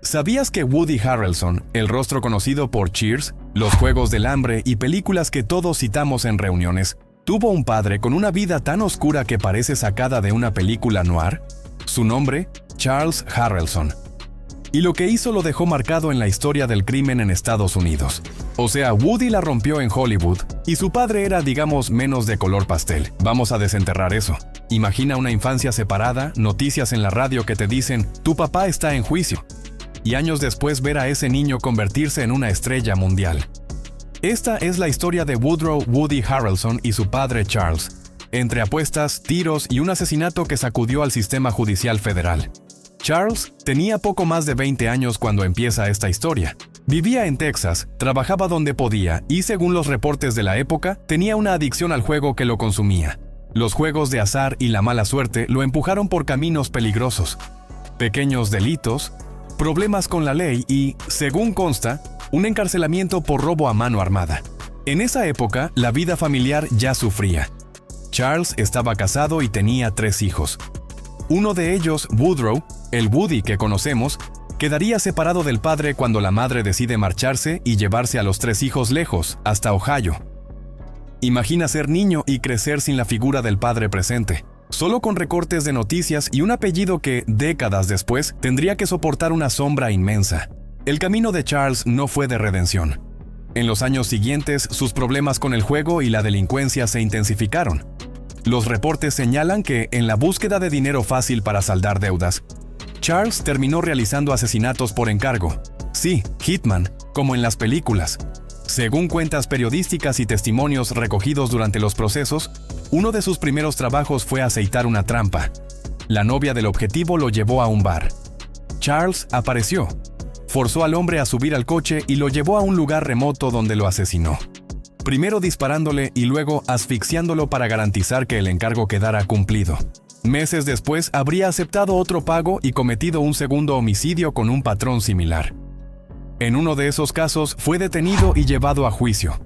¿Sabías que Woody Harrelson, el rostro conocido por Cheers, Los Juegos del Hambre y películas que todos citamos en reuniones, tuvo un padre con una vida tan oscura que parece sacada de una película noir? Su nombre, Charles Harrelson. Y lo que hizo lo dejó marcado en la historia del crimen en Estados Unidos. O sea, Woody la rompió en Hollywood y su padre era, digamos, menos de color pastel. Vamos a desenterrar eso. Imagina una infancia separada, noticias en la radio que te dicen, tu papá está en juicio. Y años después ver a ese niño convertirse en una estrella mundial. Esta es la historia de Woodrow Woody Harrelson y su padre Charles, entre apuestas, tiros y un asesinato que sacudió al sistema judicial federal. Charles tenía poco más de 20 años cuando empieza esta historia. Vivía en Texas, trabajaba donde podía y, según los reportes de la época, tenía una adicción al juego que lo consumía. Los juegos de azar y la mala suerte lo empujaron por caminos peligrosos. Pequeños delitos, problemas con la ley y, según consta, un encarcelamiento por robo a mano armada. En esa época, la vida familiar ya sufría. Charles estaba casado y tenía 3 hijos. Uno de ellos, Woodrow, el Woody que conocemos, quedaría separado del padre cuando la madre decide marcharse y llevarse a los 3 hijos lejos, hasta Ohio. Imagina ser niño y crecer sin la figura del padre presente, solo con recortes de noticias y un apellido que, décadas después, tendría que soportar una sombra inmensa. El camino de Charles no fue de redención. En los años siguientes, sus problemas con el juego y la delincuencia se intensificaron. Los reportes señalan que, en la búsqueda de dinero fácil para saldar deudas, Charles terminó realizando asesinatos por encargo. Sí, hitman, como en las películas. Según cuentas periodísticas y testimonios recogidos durante los procesos, uno de sus primeros trabajos fue aceitar una trampa. La novia del objetivo lo llevó a un bar. Charles apareció, forzó al hombre a subir al coche y lo llevó a un lugar remoto donde lo asesinó. Primero disparándole y luego asfixiándolo para garantizar que el encargo quedara cumplido. Meses después habría aceptado otro pago y cometido un segundo homicidio con un patrón similar. En uno de esos casos fue detenido y llevado a juicio.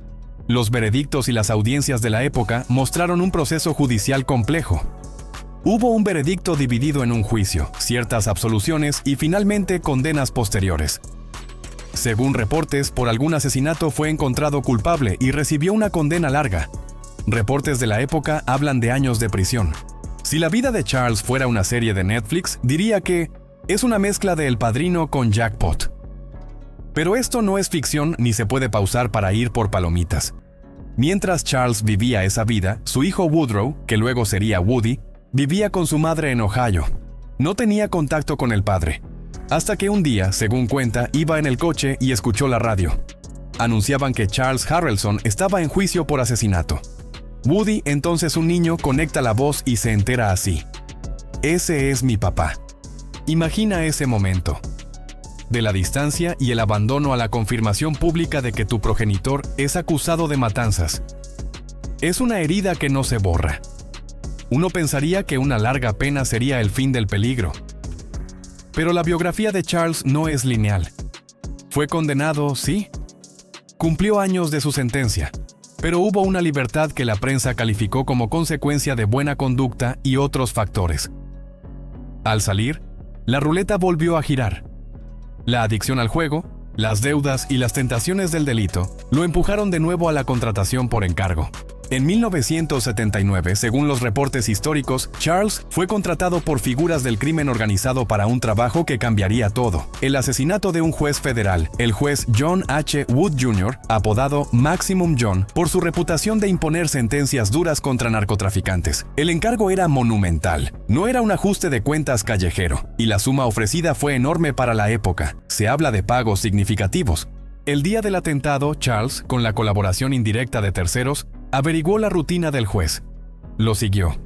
Los veredictos y las audiencias de la época mostraron un proceso judicial complejo. Hubo un veredicto dividido en un juicio, ciertas absoluciones y finalmente condenas posteriores. Según reportes, por algún asesinato fue encontrado culpable y recibió una condena larga. Reportes de la época hablan de años de prisión. Si la vida de Charles fuera una serie de Netflix, diría que es una mezcla de El Padrino con Jackpot. Pero esto no es ficción ni se puede pausar para ir por palomitas. Mientras Charles vivía esa vida, su hijo Woodrow, que luego sería Woody, vivía con su madre en Ohio. No tenía contacto con el padre. Hasta que un día, según cuenta, iba en el coche y escuchó la radio. Anunciaban que Charles Harrelson estaba en juicio por asesinato. Woody, entonces un niño, conecta la voz y se entera así. Ese es mi papá. Imagina ese momento. De la distancia y el abandono a la confirmación pública de que tu progenitor es acusado de matanzas. Es una herida que no se borra. Uno pensaría que una larga pena sería el fin del peligro. Pero la biografía de Charles no es lineal. Fue condenado, sí. Cumplió años de su sentencia, pero hubo una libertad que la prensa calificó como consecuencia de buena conducta y otros factores. Al salir, la ruleta volvió a girar. La adicción al juego, las deudas y las tentaciones del delito lo empujaron de nuevo a la contratación por encargo. En 1979, según los reportes históricos, Charles fue contratado por figuras del crimen organizado para un trabajo que cambiaría todo: el asesinato de un juez federal, el juez John H. Wood Jr., apodado Maximum John, por su reputación de imponer sentencias duras contra narcotraficantes. El encargo era monumental, no era un ajuste de cuentas callejero, y la suma ofrecida fue enorme para la época. Se habla de pagos significativos. El día del atentado, Charles, con la colaboración indirecta de terceros, averiguó la rutina del juez. Lo siguió.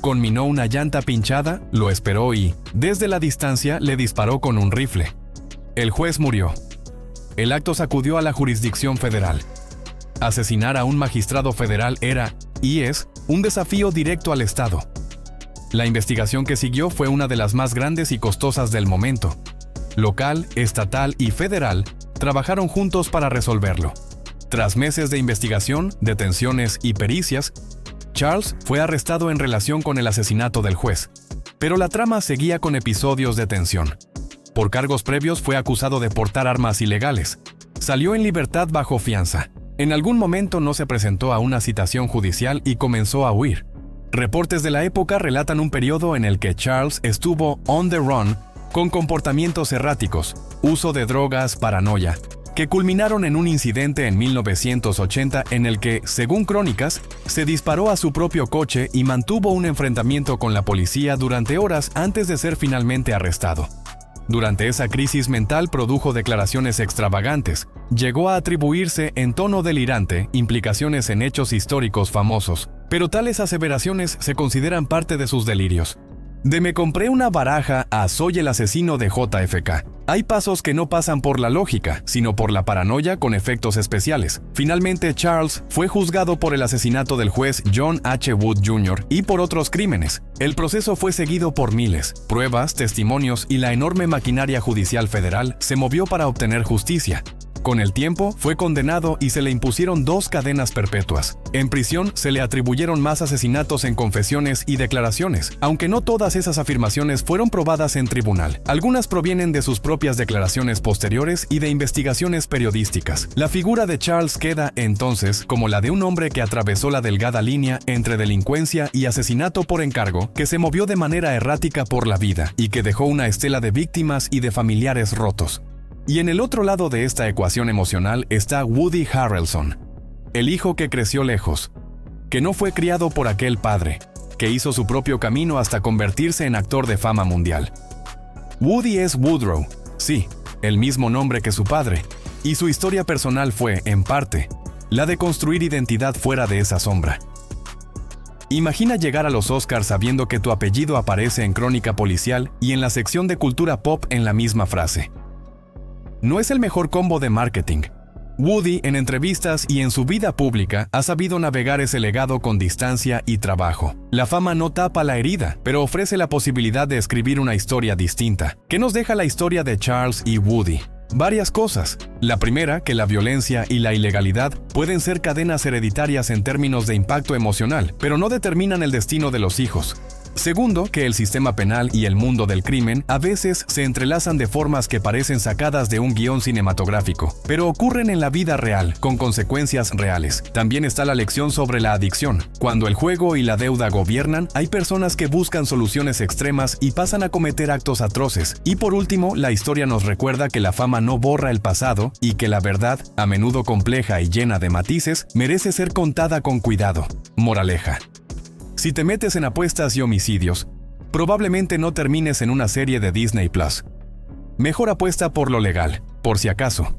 Conminó una llanta pinchada, lo esperó y, desde la distancia, le disparó con un rifle. El juez murió. El acto sacudió a la jurisdicción federal. Asesinar a un magistrado federal era, y es, un desafío directo al Estado. La investigación que siguió fue una de las más grandes y costosas del momento. Local, estatal y federal trabajaron juntos para resolverlo. Tras meses de investigación, detenciones y pericias, Charles fue arrestado en relación con el asesinato del juez. Pero la trama seguía con episodios de tensión. Por cargos previos fue acusado de portar armas ilegales. Salió en libertad bajo fianza. En algún momento no se presentó a una citación judicial y comenzó a huir. Reportes de la época relatan un periodo en el que Charles estuvo on the run con comportamientos erráticos, uso de drogas, paranoia, que culminaron en un incidente en 1980 en el que, según crónicas, se disparó a su propio coche y mantuvo un enfrentamiento con la policía durante horas antes de ser finalmente arrestado. Durante esa crisis mental produjo declaraciones extravagantes. Llegó a atribuirse en tono delirante implicaciones en hechos históricos famosos, pero tales aseveraciones se consideran parte de sus delirios. De me compré una baraja a soy el asesino de JFK. Hay pasos que no pasan por la lógica, sino por la paranoia con efectos especiales. Finalmente, Charles fue juzgado por el asesinato del juez John H. Wood Jr. y por otros crímenes. El proceso fue seguido por miles. Pruebas, testimonios y la enorme maquinaria judicial federal se movió para obtener justicia. Con el tiempo, fue condenado y se le impusieron 2 cadenas perpetuas. En prisión se le atribuyeron más asesinatos en confesiones y declaraciones, aunque no todas esas afirmaciones fueron probadas en tribunal. Algunas provienen de sus propias declaraciones posteriores y de investigaciones periodísticas. La figura de Charles queda, entonces, como la de un hombre que atravesó la delgada línea entre delincuencia y asesinato por encargo, que se movió de manera errática por la vida y que dejó una estela de víctimas y de familiares rotos. Y en el otro lado de esta ecuación emocional está Woody Harrelson, el hijo que creció lejos, que no fue criado por aquel padre, que hizo su propio camino hasta convertirse en actor de fama mundial. Woody es Woodrow, sí, el mismo nombre que su padre, y su historia personal fue, en parte, la de construir identidad fuera de esa sombra. Imagina llegar a los Oscars sabiendo que tu apellido aparece en Crónica Policial y en la sección de cultura pop en la misma frase. No es el mejor combo de marketing. Woody, en entrevistas y en su vida pública, ha sabido navegar ese legado con distancia y trabajo. La fama no tapa la herida, pero ofrece la posibilidad de escribir una historia distinta. ¿Qué nos deja la historia de Charles y Woody? Varias cosas. La primera, que la violencia y la ilegalidad pueden ser cadenas hereditarias en términos de impacto emocional, pero no determinan el destino de los hijos. Segundo, que el sistema penal y el mundo del crimen a veces se entrelazan de formas que parecen sacadas de un guión cinematográfico, pero ocurren en la vida real, con consecuencias reales. También está la lección sobre la adicción. Cuando el juego y la deuda gobiernan, hay personas que buscan soluciones extremas y pasan a cometer actos atroces. Y por último, la historia nos recuerda que la fama no borra el pasado y que la verdad, a menudo compleja y llena de matices, merece ser contada con cuidado. Moraleja. Si te metes en apuestas y homicidios, probablemente no termines en una serie de Disney Plus. Mejor apuesta por lo legal, por si acaso.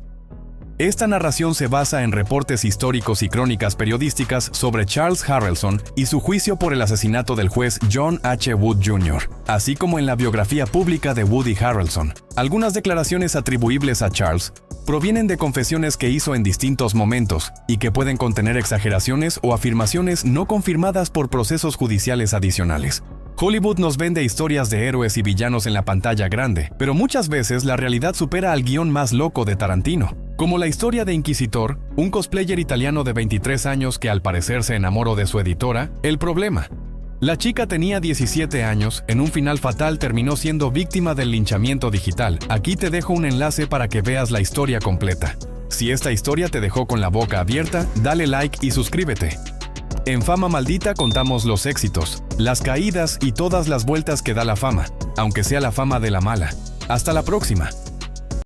Esta narración se basa en reportes históricos y crónicas periodísticas sobre Charles Harrelson y su juicio por el asesinato del juez John H. Wood Jr., así como en la biografía pública de Woody Harrelson. Algunas declaraciones atribuibles a Charles provienen de confesiones que hizo en distintos momentos y que pueden contener exageraciones o afirmaciones no confirmadas por procesos judiciales adicionales. Hollywood nos vende historias de héroes y villanos en la pantalla grande, pero muchas veces la realidad supera al guión más loco de Tarantino. Como la historia de Inquisitor, un cosplayer italiano de 23 años que al parecer se enamoró de su editora. El problema. La chica tenía 17 años, en un final fatal terminó siendo víctima del linchamiento digital. Aquí te dejo un enlace para que veas la historia completa. Si esta historia te dejó con la boca abierta, dale like y suscríbete. En Fama Maldita contamos los éxitos, las caídas y todas las vueltas que da la fama, aunque sea la fama de la mala. Hasta la próxima.